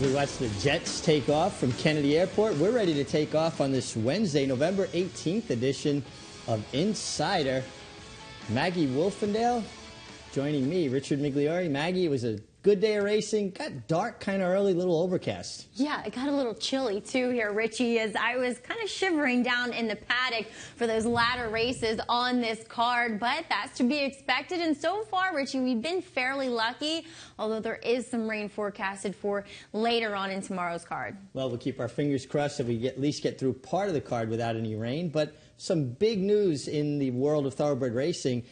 We watched the Jets take off from Kennedy Airport. We're ready to take off on this Wednesday, November 18th edition of Insider. Maggie Wolfendale joining me, Richard Migliore. Maggie, it was a good day of racing. Got dark kind of early, little overcast. Yeah, it got a little chilly too here, Richie, as I was kind of shivering down in the paddock for those latter races on this card, but that's to be expected. And so far, Richie, we've been fairly lucky, although there is some rain forecasted for later on in tomorrow's card. Well, we'll keep our fingers crossed that we at least get through part of the card without any rain, but some big news in the world of thoroughbred racing.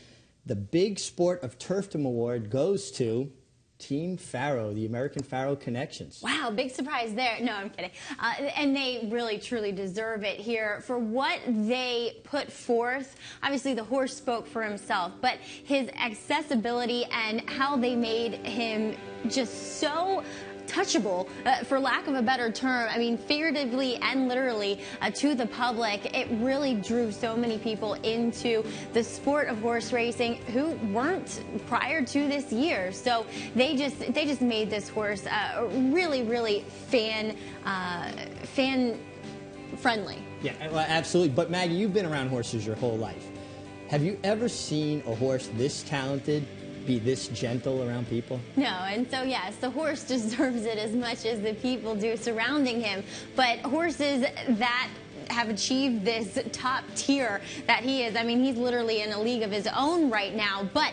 The Big Sport of Turfdom Award goes to Team Faro, the American Faro Connections. Wow, big surprise there. No, I'm kidding. And they really, truly deserve it here for what they put forth. Obviously, the horse spoke for himself, but his accessibility and how they made him just so touchable, for lack of a better term, I mean, figuratively and literally, to the public. It really drew so many people into the sport of horse racing who weren't prior to this year. So they just made this horse really, really fan friendly. Yeah, well, absolutely. But Maggie, you've been around horses your whole life. Have you ever seen a horse this talented be this gentle around people? No, and so yes, the horse deserves it as much as the people do surrounding him. But horses that have achieved this top tier that he is, I mean, he's literally in a league of his own right now, but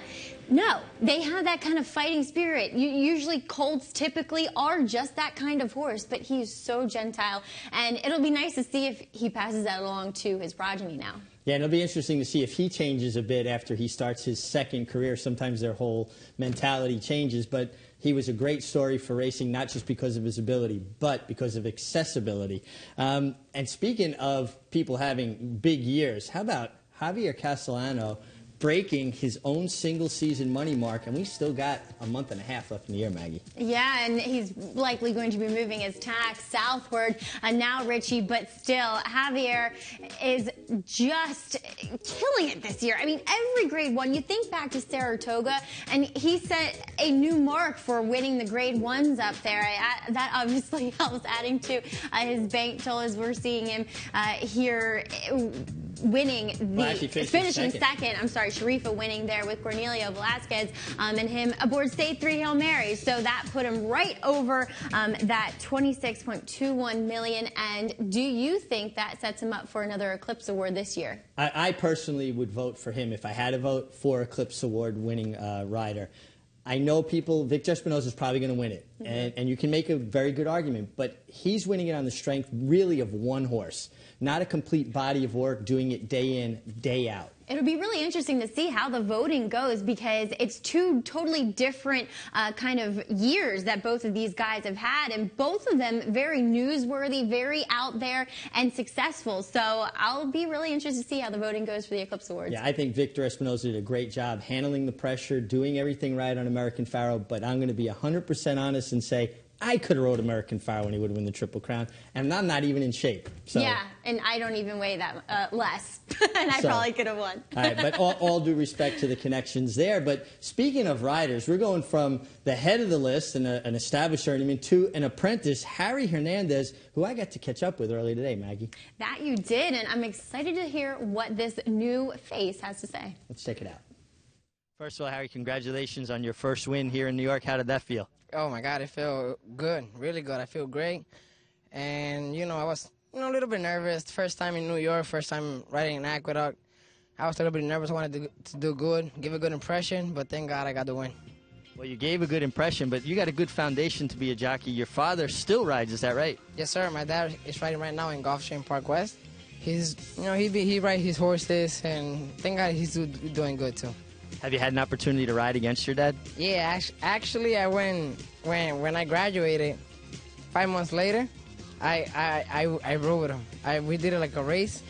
no, they have that kind of fighting spirit. Usually colts typically are just that kind of horse, but he's so gentile, and it'll be nice to see if he passes that along to his progeny now. Yeah, and it'll be interesting to see if he changes a bit after he starts his second career. Sometimes their whole mentality changes, but he was a great story for racing, not just because of his ability, but because of accessibility. And speaking of people having big years, how about Javier Castellano breaking his own single-season money mark, and we still got a month and a half left in the year, Maggie. Yeah, and he's likely going to be moving his tack southward now, Richie, but still, Javier is just killing it this year. I mean, every Grade 1, you think back to Saratoga, and he set a new mark for winning the Grade 1s up there. That obviously helps adding to his bankroll as we're seeing him here winning finishing second. I'm sorry, Sharifa winning there with Cornelio Velasquez and him aboard State 3 Hail Mary. So that put him right over that $26.21 million. And do you think that sets him up for another Eclipse Award this year? I personally would vote for him if I had to vote for Eclipse Award winning rider. I know Victor Espinosa is probably going to win it, and you can make a very good argument, but he's winning it on the strength really of one horse, not a complete body of work doing it day in, day out. It'll be really interesting to see how the voting goes because it's two totally different kind of years that both of these guys have had, and both of them very newsworthy, very out there, and successful. So I'll be really interested to see how the voting goes for the Eclipse Awards. Yeah, I think Victor Espinosa did a great job handling the pressure, doing everything right on American Faro, but I'm going to be 100% honest and say I could have rode American Faro when he would have won the Triple Crown, and I'm not even in shape. So. Yeah, and I don't even weigh that less, and I probably could have won. All right, but all due respect to the connections there. But speaking of riders, we're going from the head of the list, an established journeyman, to an apprentice, Harry Hernandez, who I got to catch up with earlier today, Maggie. That you did, and I'm excited to hear what this new face has to say. Let's check it out. First of all, Harry, congratulations on your first win here in New York. How did that feel? Oh, my God, it felt good, really good. I feel great. And, I was, a little bit nervous. First time in New York, first time riding in Aqueduct. I was a little bit nervous. I wanted to do good, give a good impression, but thank God I got the win. Well, you gave a good impression, but you got a good foundation to be a jockey. Your father still rides, is that right? Yes, sir. My dad is riding right now in Gulfstream Park West. He's, he rides his horses, and thank God he's doing good, too. Have you had an opportunity to ride against your dad? Yeah, actually, I went when I graduated. 5 months later, I rode with him. We did it like a race,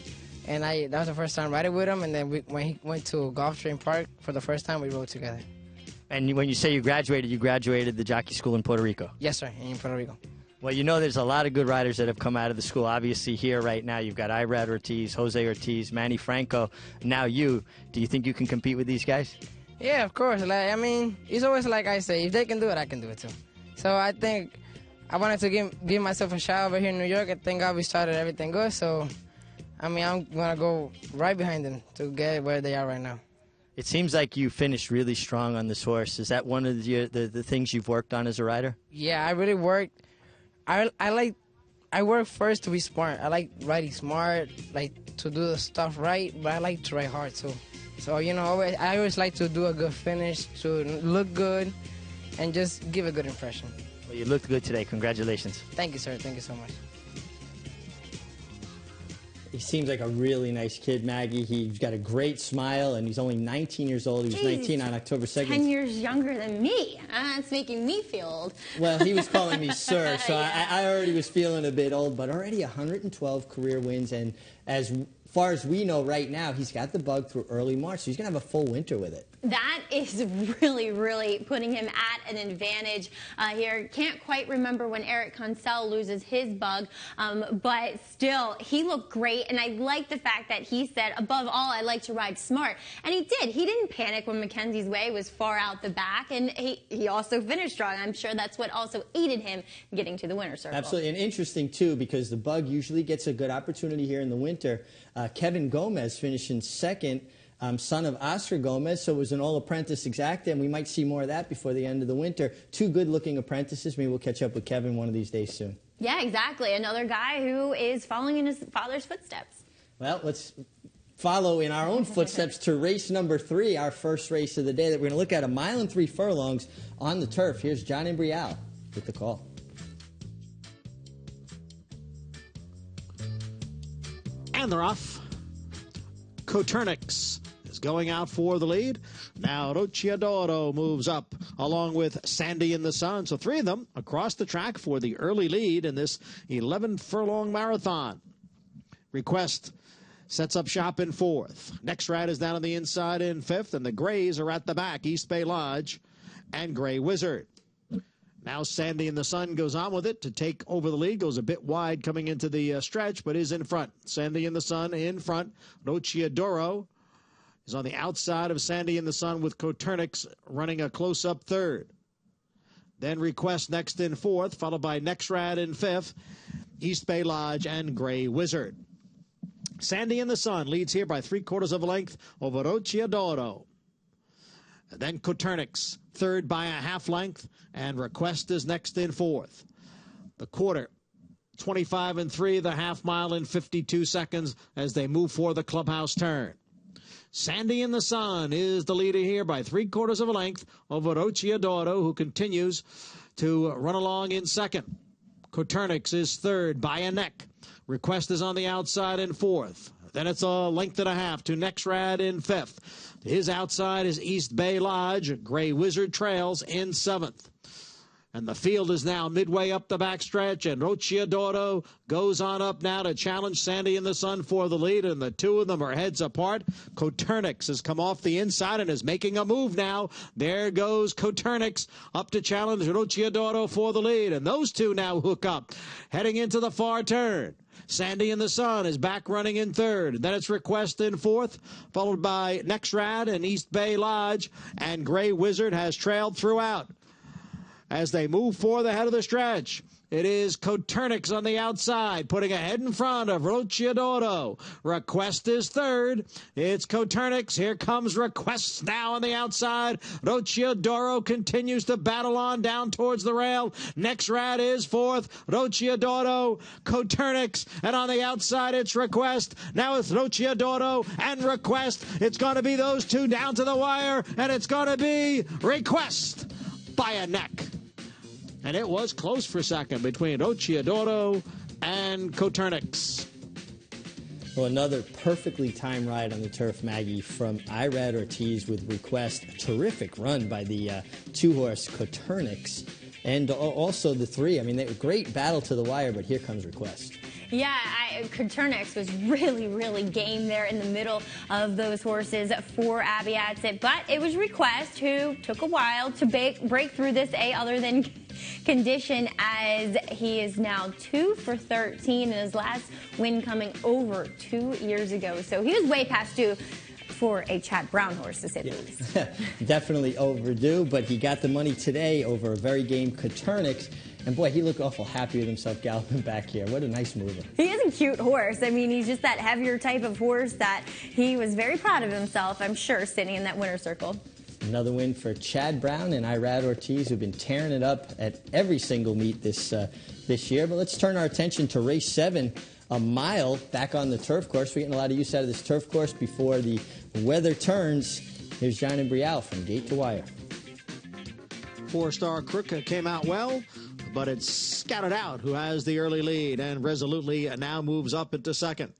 and that was the first time riding with him. And then when he went to Gulfstream Park for the first time, we rode together. And when you say you graduated the jockey school in Puerto Rico? Yes, sir, in Puerto Rico. Well, there's a lot of good riders that have come out of the school. Obviously, here right now, you've got Irad Ortiz, Jose Ortiz, Manny Franco, now you. Do you think you can compete with these guys? Yeah, of course. It's always like I say, if they can do it, I can do it too. So I think I wanted to give myself a shot over here in New York, and thank God we started everything good. So, I mean, I'm going to go right behind them to get where they are right now. It seems like you finished really strong on this horse. Is that one of the things you've worked on as a rider? Yeah, I really worked. I work first to be smart. I like riding smart, like to do the stuff right, but I like to ride hard too. So, you know, I always like to do a good finish, to look good, and just give a good impression. Well, you looked good today. Congratulations. Thank you, sir. Thank you so much. He seems like a really nice kid, Maggie. He's got a great smile, and he's only 19 years old. He was 19 on October 2nd. 10 years younger than me. It's making me feel old. Well, he was calling me sir, so yeah. I already was feeling a bit old, but already 112 career wins, and as far as we know right now, he's got the bug through early March, so he's going to have a full winter with it. That is really, really putting him at an advantage here. Can't quite remember when Eric Concel loses his bug, but still, he looked great, and I like the fact that he said, above all, I like to ride smart. And he did. He didn't panic when Mackenzie's Way was far out the back, and he also finished strong. I'm sure that's what also aided him getting to the winner's circle. Absolutely, and interesting, too, because the bug usually gets a good opportunity here in the winter. Kevin Gomez finishing second. Son of Oscar Gomez, so it was an all-apprentice exacta, and we might see more of that before the end of the winter. Two good-looking apprentices. Maybe we'll catch up with Kevin one of these days soon. Yeah, exactly. Another guy who is following in his father's footsteps. Well, let's follow in our own footsteps to race number 3, our first race of the day that we're going to look at, 1 mile and 3 furlongs on the turf. Here's John Imbrial with the call. And they're off. Coturnix is going out for the lead. Now Rocciadoro moves up along with Sandy in the Sun. So 3 of them across the track for the early lead in this 11-furlong marathon. Request sets up shop in 4th. Next Rat is down on the inside in 5th, and the Grays are at the back. East Bay Lodge and Gray Wizard. Now Sandy in the Sun goes on with it to take over the lead. Goes a bit wide coming into the stretch, but is in front. Sandy in the Sun in front. Rocciadoro is on the outside of Sandy in the Sun with Coturnix running a close-up 3rd. Then Request next in 4th, followed by Next Rad in 5th. East Bay Lodge and Gray Wizard. Sandy in the Sun leads here by 3/4 of a length over Rocciadoro. And then Coturnix, 3rd by a half length, and Request is next in 4th. The quarter, 25 3, the half mile in 52 seconds as they move for the clubhouse turn. Sandy in the Sun is the leader here by 3/4 of a length over Rocciadoro, who continues to run along in 2nd. Coturnix is 3rd by a neck. Request is on the outside in 4th. Then it's a length and a half to Next Rad in 5th. His outside is East Bay Lodge. Gray Wizard trails in 7th. And the field is now midway up the backstretch, and Rocciadoro goes on up now to challenge Sandy in the Sun for the lead, and the 2 of them are heads apart. Coturnix has come off the inside and is making a move now. There goes Coturnix up to challenge Rocciadoro for the lead, and those 2 now hook up, heading into the far turn. Sandy in the Sun is back running in 3rd. Then it's Request in 4th, followed by Next Rad and East Bay Lodge, and Gray Wizard has trailed throughout. As they move for the head of the stretch, it is Coturnix on the outside, putting ahead in front of Rocciadoro. Request is 3rd. It's Coturnix. Here comes Request now on the outside. Rocciadoro continues to battle on down towards the rail. Next Rat is 4th. Rocciadoro, Coturnix, and on the outside it's Request. Now it's Rocciadoro and Request. It's going to be those 2 down to the wire, and it's going to be Request by a neck. And it was close for second between Rocciadoro and Coturnix. Well, another perfectly timed ride on the turf, Maggie, from Irad Ortiz with Request. A terrific run by the 2-horse Coturnix. And also the 3. I mean, they were great battle to the wire, but here comes Request. Yeah, Coturnix was really, really game there in the middle of those horses for Abiatsit. But it was Request who took a while to break through this other than condition, as he is now 2 for 13 in his last win coming over 2 years ago. So he was way past due for a Chad Brown horse, to say the least. Definitely overdue, but he got the money today over a very game Coturnix. And boy, he looked awful happy with himself galloping back here. What a nice mover. He is a cute horse. I mean, he's just that heavier type of horse that he was very proud of himself, I'm sure, sitting in that winner's circle. Another win for Chad Brown and Irad Ortiz, who've been tearing it up at every single meet this year. But let's turn our attention to race 7, a mile back on the turf course. We're getting a lot of use out of this turf course before the weather turns. Here's John and Brielle from Gate to Wire. 4-Star Crook came out well, but it's Scouted Out who has the early lead and resolutely now moves up into second.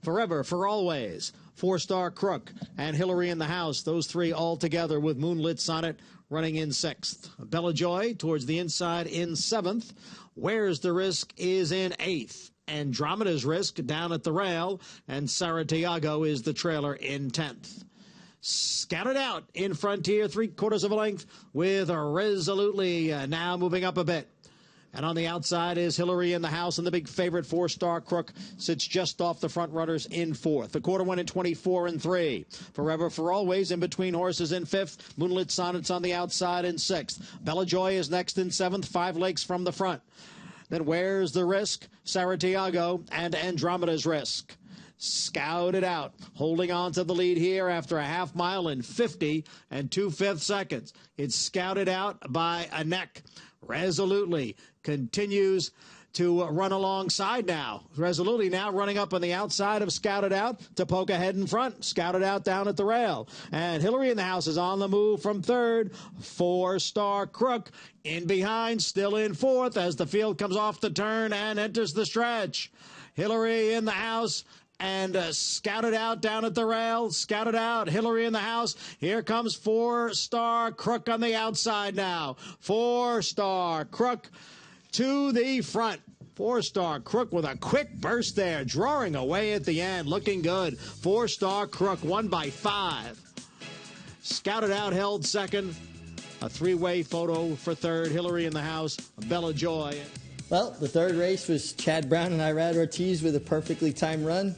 Forever, for always, 4-Star Crook and Hillary in the House, those three all together with Moonlit Sonnet running in 6th. Bella Joy towards the inside in 7th. Where's the Risk is in 8th. Andromeda's Risk down at the rail, and Sarah Tiago is the trailer in 10th. Scouted Out in Frontier, 3/4 of a length, with Resolutely now moving up a bit. And on the outside is Hillary in the House, and the big favorite 4-Star Crook sits just off the front runners in 4th. The quarter one in 24 and 3. Forever for Always in between horses in 5th. Moonlit Sonnets on the outside in 6th. Bella Joy is next in 7th, 5 Lakes from the front. Then Where's the Risk? Sarah Tiago and Andromeda's Risk. Scouted Out, holding on to the lead here after a half mile in 50 and 2/5 seconds. It's Scouted Out by a neck. Resolutely continues to run alongside now. Resolutely now running up on the outside of Scouted Out to poke ahead in front. Scouted Out down at the rail. And Hillary in the House is on the move from 3rd. 4-Star Crook in behind, still in 4th as the field comes off the turn and enters the stretch. Hillary in the House and Scouted Out down at the rail. Scouted Out, Hillary in the House. Here comes 4-Star Crook on the outside now. 4-Star Crook to the front. 4-Star Crook with a quick burst there, drawing away at the end, looking good. 4-Star Crook won by 5. Scouted Out held second. A 3-way photo for 3rd. Hillary in the House, Bella Joy. Well, the 3rd race was Chad Brown and Irad Ortiz with a perfectly timed run.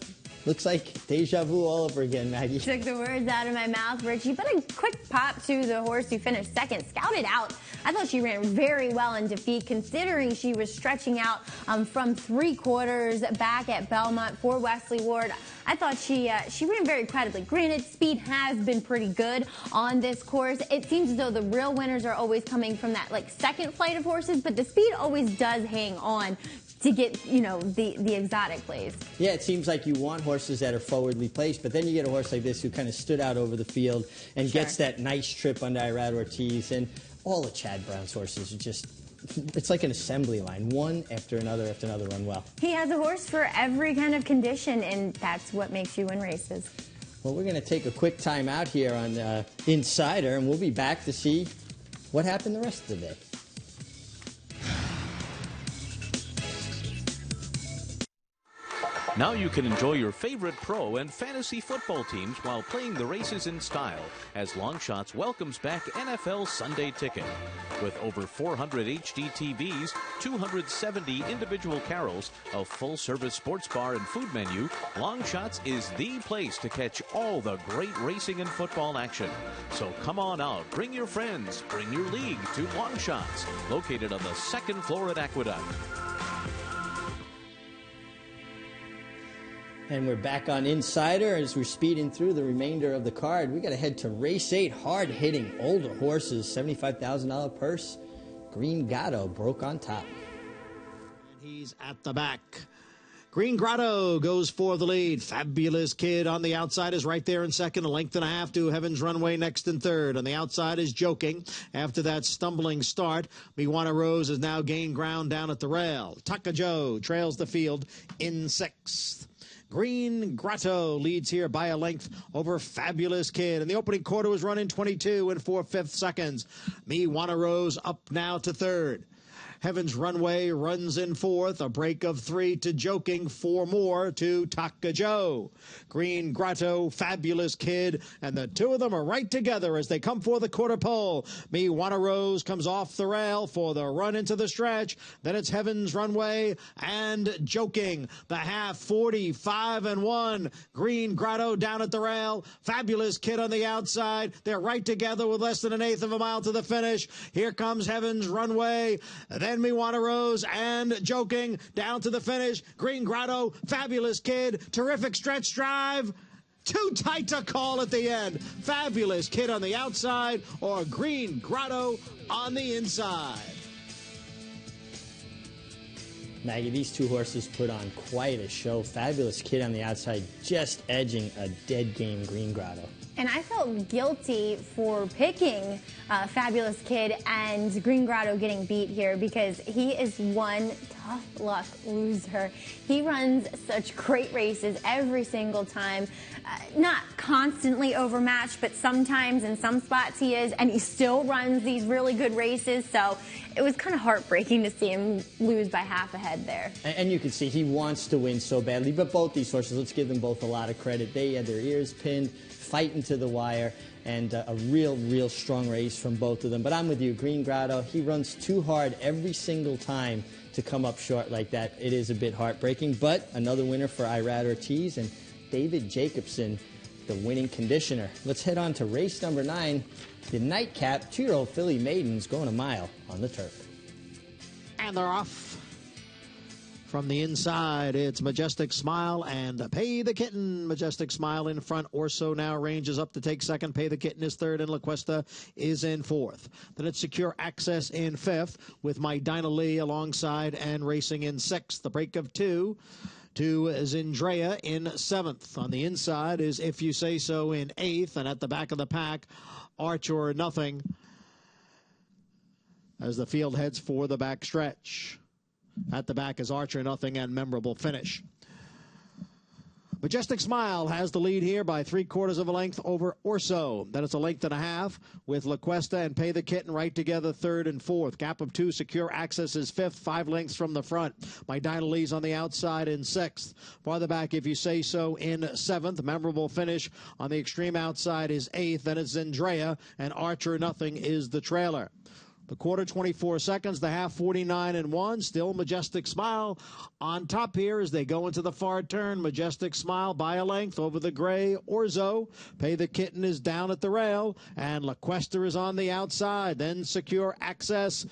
Looks like deja vu all over again, Maggie. Took the words out of my mouth, Richie. But a quick pop to the horse who finished 2nd, Scouted Out. I thought she ran very well in defeat, considering she was stretching out from 3/4 back at Belmont for Wesley Ward. I thought she ran very credibly. Granted, speed has been pretty good on this course. It seems as though the real winners are always coming from that second flight of horses, but the speed always does hang on to get, the exotic plays. Yeah, it seems like you want horses that are forwardly placed, but then you get a horse like this who kind of stood out over the field and gets that nice trip under Irad Ortiz. And all of Chad Brown's horses are just, it's like an assembly line, one after another run well. He has a horse for every kind of condition, and that's what makes you win races. Well, we're going to take a quick time out here on Insider, and we'll be back to see what happened the rest of the day. Now you can enjoy your favorite pro and fantasy football teams while playing the races in style, as Longshots welcomes back NFL Sunday Ticket. With over 400 HD TVs, 270 individual carols, a full-service sports bar and food menu, Longshots is the place to catch all the great racing and football action. So come on out, bring your friends, bring your league to Longshots, located on the 2nd floor at Aqueduct. And we're back on Insider as we're speeding through the remainder of the card. We got to head to race 8, hard-hitting older horses, $75,000 purse. Green Gato broke on top. And he's at the back. Green Grotto goes for the lead. Fabulous Kid on the outside is right there in second. A length and a half to Heaven's Runway next in third. On the outside is Joking. After that stumbling start, Miwana Rose has now gained ground down at the rail. Taka Joe trails the field in 6th. Green Grotto leads here by a length over Fabulous Kid. And the opening quarter was run in 22 and 4/5 seconds. Miwana Rose up now to 3rd. Heaven's Runway runs in 4th. A break of 3 to Joking. 4 more to Taka Joe. Green Grotto, Fabulous Kid, and the two of them are right together as they come for the quarter pole. Miwana Rose comes off the rail for the run into the stretch. Then it's Heaven's Runway and Joking. The half 45 and 1. Green Grotto down at the rail. Fabulous Kid on the outside. They're right together with less than 1/8 of a mile to the finish. Here comes Heaven's Runway. then Miwana Rose and Joking down to the finish. Green Grotto, Fabulous Kid, terrific stretch drive. Too tight to call at the end. Fabulous Kid on the outside or Green Grotto on the inside. Maggie, these two horses put on quite a show. Fabulous Kid on the outside, just edging a dead game Green Grotto. And I felt guilty for picking Fabulous Kid and Green Grotto getting beat here because he is one tough luck loser. He runs such great races every single time. Not constantly overmatched, but sometimes in some spots he is, and he still runs these really good races. So it was kind of heartbreaking to see him lose by half a head there. And you can see he wants to win so badly, but both these horses, let's give them both a lot of credit. They had their ears pinned, fighting to the wire, and a real strong race from both of them. But I'm with you, Green Grotto, he runs too hard every single time to come up short like that. It is a bit heartbreaking, but another winner for Irad Ortiz and David Jacobson, the winning conditioner. Let's head on to race number 9, the nightcap, 2-year-old filly maidens going a mile on the turf. And they're off. From the inside, it's Majestic Smile and Pay the Kitten. Majestic Smile in front. Orso now ranges up to take second. Pay the Kitten is third, and La Cuesta is in fourth. Then it's Secure Access in fifth, with My Dinah Lee alongside and racing in sixth. The break of two to Zindrea in seventh. On the inside is If You Say So in eighth, and at the back of the pack, Arch or Nothing as the field heads for the back stretch. At the back is Archer Nothing and Memorable Finish. Majestic Smile has the lead here by 3/4 of a length over Orso. Then it's a length and a half with La Cuesta and Pay the Kitten right together, third and fourth. Gap of 2, Secure Access is fifth, 5 lengths from the front. My Dinah Lee's on the outside in sixth. Farther back, If You Say So in seventh. Memorable Finish on the extreme outside is eighth. Then it's Zindrea, and Archer Nothing is the trailer. The quarter, 24 seconds. The half, 49 and 1. Still Majestic Smile on top here as they go into the far turn. Majestic Smile by a length over the gray Orzo. Pay the Kitten is down at the rail, and La Cuesta is on the outside. Then Secure Access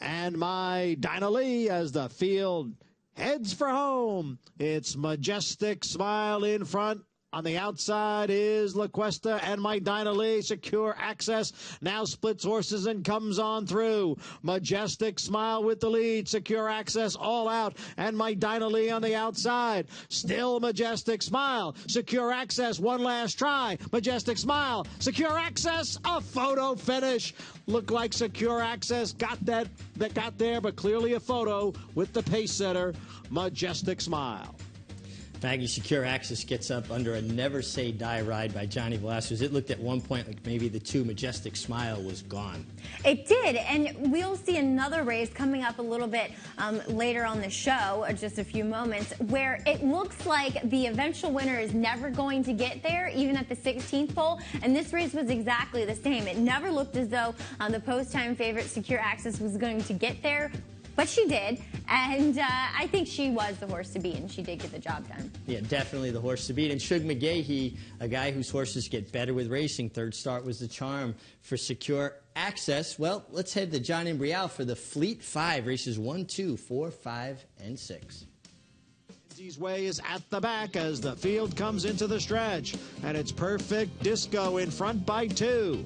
and My Dinah Lee as the field heads for home. It's Majestic Smile in front. On the outside is La Cuesta and My Dinah Lee. Secure Access now splits horses and comes on through. Majestic Smile with the lead. Secure Access all out, and My Dinah Lee on the outside. Still Majestic Smile. Secure Access, one last try. Majestic Smile. Secure Access, a photo finish. Looked like Secure Access got there, but clearly a photo with the pace setter, Majestic Smile. Maggie, Secure Access gets up under a Never Say Die ride by Johnny Velasquez. It looked at one point like maybe the 2 Majestic Smile was gone. It did, and we'll see another race coming up a little bit later on the show, just a few moments, where it looks like the eventual winner is never going to get there, even at the 16th pole, and this race was exactly the same. It never looked as though the post-time favorite Secure Access was going to get there, but she did, and I think she was the horse to beat, and she did get the job done. Yeah, definitely the horse to beat. And Shug McGahee, a guy whose horses get better with racing. Third start was the charm for Secure Access. Well, let's head to John Imbrial for the Fleet 5, races 1, 2, 4, 5, and 6. Mackenzie's Way is at the back as the field comes into the stretch, and it's Perfect Disco in front by 2.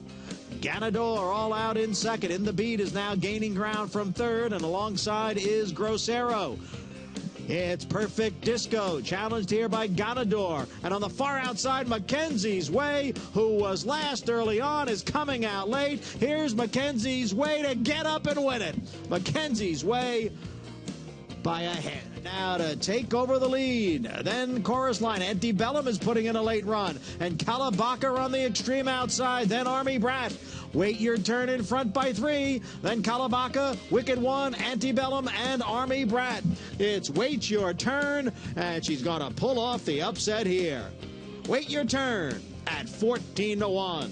Ganador all out in second. In the Beat is now gaining ground from third, and alongside is Grosero. It's Perfect Disco, challenged here by Ganador. And on the far outside, Mackenzie's Way, who was last early on, is coming out late. Here's Mackenzie's Way to get up and win it. Mackenzie's Way by a head. Now to take over the lead. Then Chorus Line. Antebellum is putting in a late run. And Kalabaka on the extreme outside. Then Army Brat. Wait Your Turn in front by 3. Then Kalabaka, Wicked One, Antebellum, and Army Brat. It's Wait Your Turn, and she's going to pull off the upset here. Wait Your Turn at 14-1.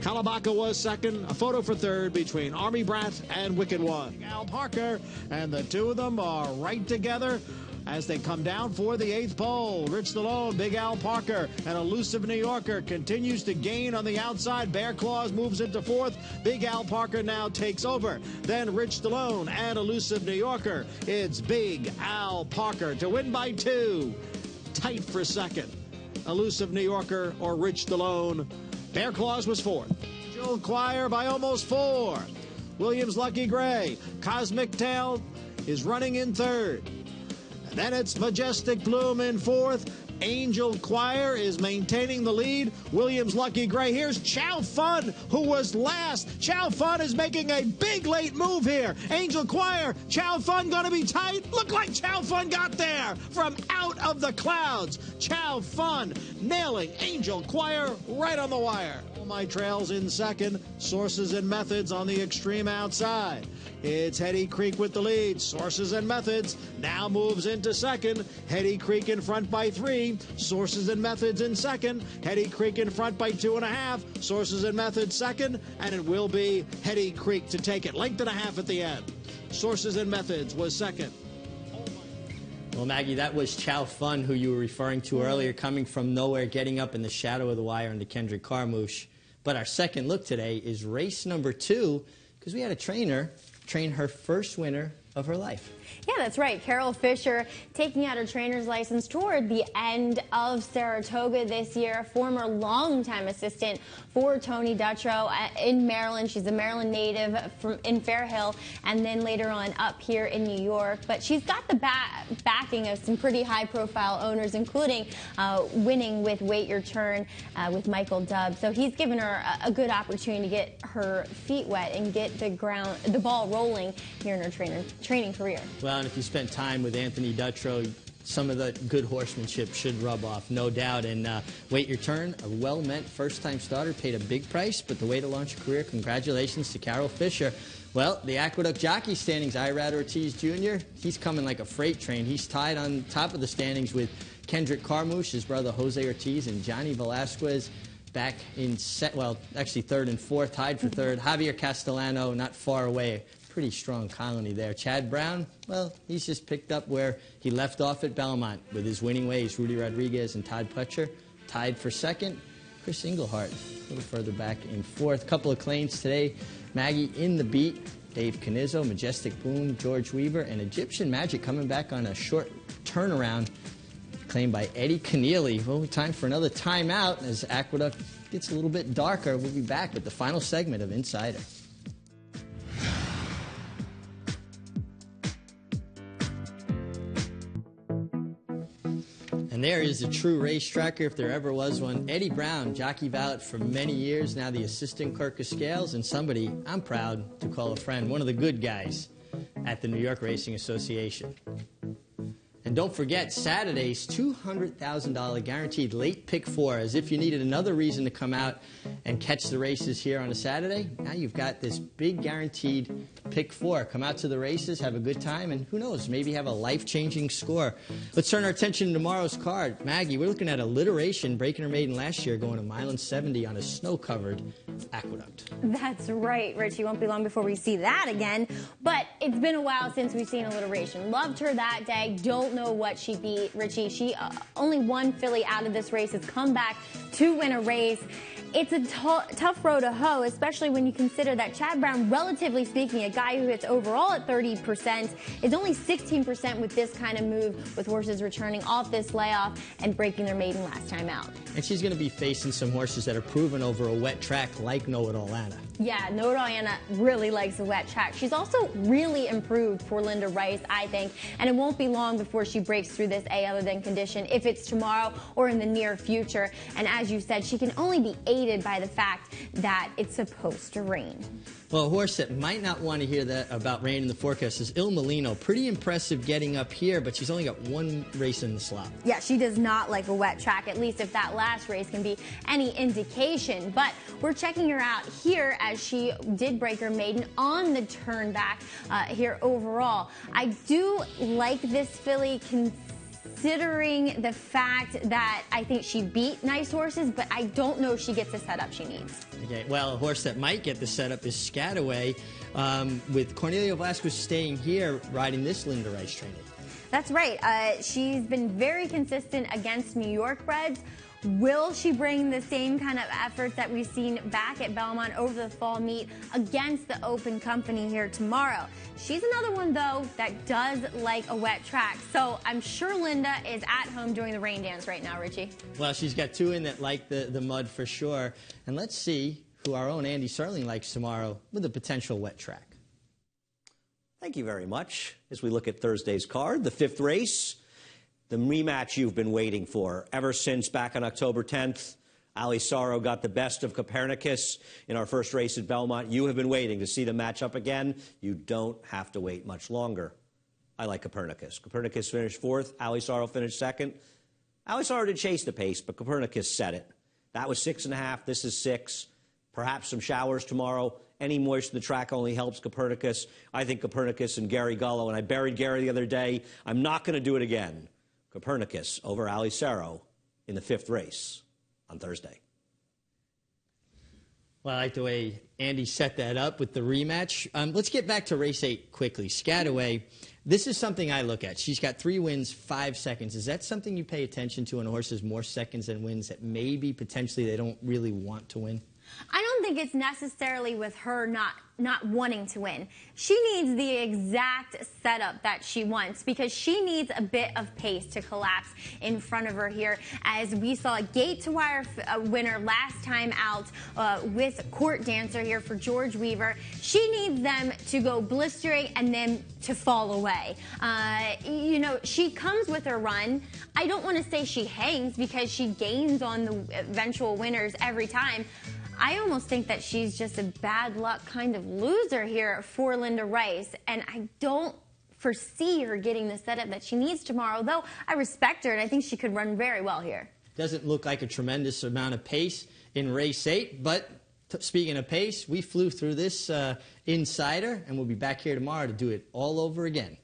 Kalabaka was second, a photo for third between Army Brat and Wicked One. Al Parker, and the two of them are right together. as they come down for the 8th pole. Rich Stallone, Big Al Parker, and Elusive New Yorker continues to gain on the outside. Bear Claws moves into 4th. Big Al Parker now takes over. Then Rich Stallone and Elusive New Yorker. It's Big Al Parker to win by 2. Tight for 2nd. Elusive New Yorker or Rich Stallone. Bear Claws was 4th. Angel Choir by almost 4. Williams Lucky Gray. Cosmic Tail is running in 3rd. And then it's Majestic Bloom in 4th. Angel Choir is maintaining the lead. Williams Lucky Gray. Here's Chow Fun, who was last. Chow Fun is making a big late move here. Angel Choir, Chow Fun going to be tight. Look like Chow Fun got there from out of the clouds. Chow Fun nailing Angel Choir right on the wire. My Trails in 2nd. Sources and Methods on the extreme outside. It's Hetty Creek with the lead. Sources and Methods now moves into 2nd. Hetty Creek in front by 3. Sources and Methods in 2nd. Hetty Creek in front by 2.5. Sources and Methods 2nd. And it will be Hetty Creek to take it. Length and a half at the end. Sources and Methods was 2nd. Well, Maggie, that was Chow Fun, who you were referring to earlier, coming from nowhere, getting up in the shadow of the wire into Kendrick Carmouche. But our second look today is race number 2, because we had a trainer train her first winner of her life. Yeah, that's right. Carol Fisher taking out her trainer's license toward the end of Saratoga this year. Former longtime assistant for Tony Dutrow in Maryland. She's a Maryland native in Fair Hill, and then later on up here in New York. But she's got the backing of some pretty high-profile owners, including winning with Wait Your Turn with Michael Dubb. So he's given her a good opportunity to get her feet wet and get the ball rolling here in her training career. Well, and if you spent time with Anthony Dutrow, some of the good horsemanship should rub off, no doubt. And Wait Your Turn, a well-meant first-time starter, paid a big price, but the way to launch a career, congratulations to Carol Fisher. Well, the Aqueduct Jockey standings, Irad Ortiz Jr., he's coming like a freight train. He's tied on top of the standings with Kendrick Carmouche, his brother Jose Ortiz, and Johnny Velasquez back in, actually 3rd and 4th, tied for 3rd. Javier Castellano not far away. Pretty strong colony there. Chad Brown, well, he's just picked up where he left off at Belmont with his winning ways. Rudy Rodriguez and Todd Pletcher tied for 2nd. Chris Englehart a little further back in 4th. Couple of claims today. Maggie in the beat. Dave Canizzo, Majestic Boom, George Weaver, and Egyptian Magic coming back on a short turnaround. Claimed by Eddie Keneally. Well, time for another timeout as Aqueduct gets a little bit darker. We'll be back with the final segment of Insider. And there is a true racetracker, if there ever was one. Eddie Brown, jockey valet for many years, now the assistant clerk of scales, and somebody I'm proud to call a friend, one of the good guys at the New York Racing Association. And don't forget, Saturday's $200,000 guaranteed late pick 4, as if you needed another reason to come out and catch the races here on a Saturday. Now you've got this big guaranteed pick 4. Come out to the races, have a good time, and who knows, maybe have a life-changing score. Let's turn our attention to tomorrow's card. Maggie, we're looking at Alliteration, breaking her maiden last year, going a 1:70 on a snow-covered Aqueduct. That's right, Richie. Won't be long before we see that again. But it's been a while since we've seen Alliteration. Loved her that day. Don't know what she beat, Richie. She only one filly out of this race has come back to win a race. It's a tough row to hoe, especially when you consider that Chad Brown, relatively speaking, a guy who hits overall at 30%, is only 16% with this kind of move, with horses returning off this layoff and breaking their maiden last time out. And she's going to be facing some horses that are proven over a wet track like Know-It-All Anna. Yeah, Know-It-All Anna really likes a wet track. She's also really improved for Linda Rice, I think, and it won't be long before she breaks through this A other than condition, if it's tomorrow or in the near future. And as you said, she can only be aided by the fact that it's supposed to rain. Well, a horse that might not want to hear that about rain in the forecast is Il Molino. Pretty impressive getting up here, but she's only got one race in the slot. Yeah, she does not like a wet track, at least if that last race can be any indication. But we're checking her out here as she did break her maiden on the turn back here overall. I do like this filly considering the fact that I think she beat nice horses, but I don't know if she gets the setup she needs. Okay, well, a horse that might get the setup is Scataway, with Cornelio Velasquez staying here riding this Linda Rice training. That's right. She's been very consistent against New York breds. Will she bring the same kind of effort that we've seen back at Belmont over the fall meet against the Open Company here tomorrow? She's another one, though, that does like a wet track. So I'm sure Linda is at home doing the rain dance right now, Richie. Well, she's got two in that like the mud for sure. And let's see who our own Andy Serling likes tomorrow with a potential wet track. Thank you very much. As we look at Thursday's card, the 5th race, the rematch you've been waiting for ever since back on October 10th. Ali Sorrow got the best of Copernicus in our first race at Belmont. You have been waiting to see them match up again. You don't have to wait much longer. I like Copernicus. Copernicus finished 4th. Ali Sorrow finished 2nd. Ali Sorrow did chase the pace, but Copernicus set it. That was 6.5. This is 6. Perhaps some showers tomorrow. Any moisture in the track only helps Copernicus. I think Copernicus and Gary Gullo, and I buried Gary the other day. I'm not going to do it again. Copernicus over Ali Sorrow in the 5th race on Thursday. Well, I like the way Andy set that up with the rematch. Let's get back to race 8 quickly. Scataway, this is something I look at. She's got 3 wins, 5 seconds. Is that something you pay attention to when a horse has more seconds than wins that maybe potentially they don't really want to win? I don't think it's necessarily with her not wanting to win. She needs the exact setup that she wants because she needs a bit of pace to collapse in front of her here. As we saw a gate-to-wire winner last time out with Court Dancer here for George Weaver. She needs them to go blistering and then to fall away. You know, she comes with her run. I don't want to say she hangs because she gains on the eventual winners every time. I almost think that she's just a bad luck kind of loser here for Linda Rice, and I don't foresee her getting the setup that she needs tomorrow, though I respect her, and I think she could run very well here. Doesn't look like a tremendous amount of pace in race 8, but speaking of pace, we flew through this Insider, and we'll be back here tomorrow to do it all over again.